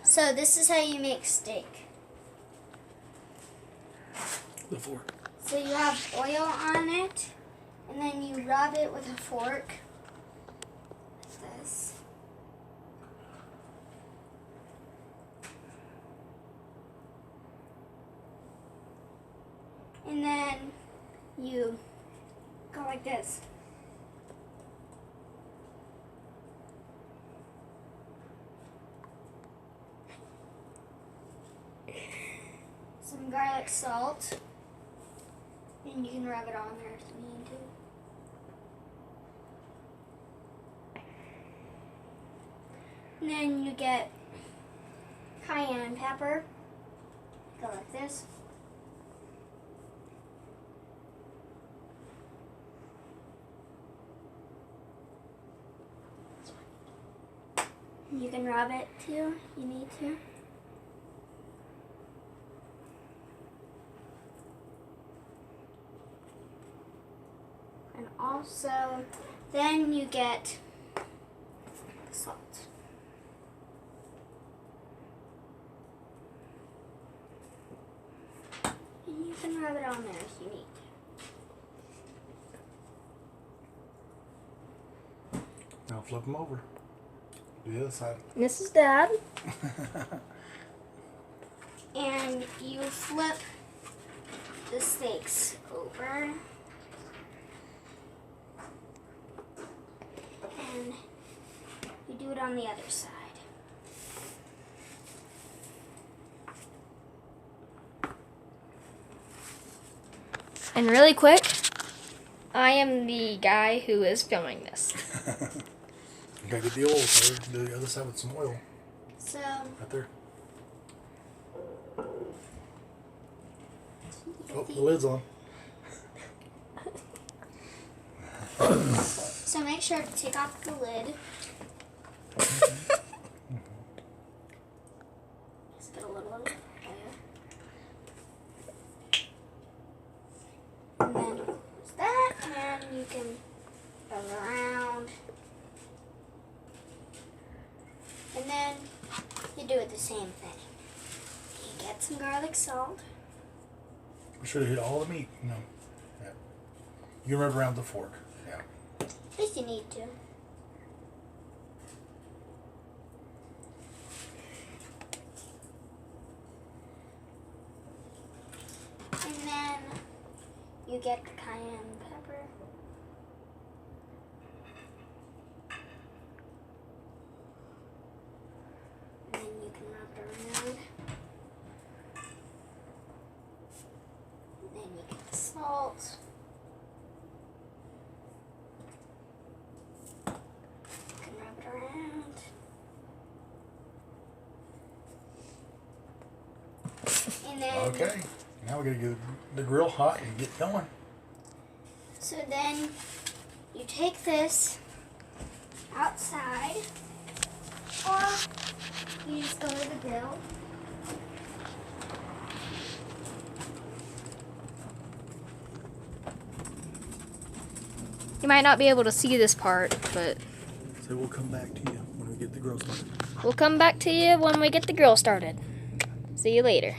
So this is how you make steak. The fork. So you have oil on it, and then you rub it with a fork. Like this. And then you go like this. Some garlic salt. And you can rub it on there if you need to. And then you get cayenne pepper. Go like this. You can rub it too, you need to. And also, then you get salt. And you can rub it on there if you need to. Now flip them over. Do the other side. This is Dad. And you flip the steaks over. And you do it on the other side. And really quick, I am the guy who is filming this. You gotta get the oil, sir. Do the other side with some oil. So, Right there. Oh, the lid's on. so make sure to take off the lid. Just get a little of it there. And then close that, and you can go around. And then you do it the same thing. You get some garlic salt. Be sure to hit all the meat. No. Yeah. You rub around the fork. Yeah. If you need to. And then you get the cayenne pepper. And then you can rub it around. And then you get the salt. You can rub it around. And then Okay. Now we gotta get the grill hot and get going. so then you take this outside, or you just go to the grill. You might not be able to see this part, but So we'll come back to you when we get the grill started. we'll come back to you when we get the grill started. See you later.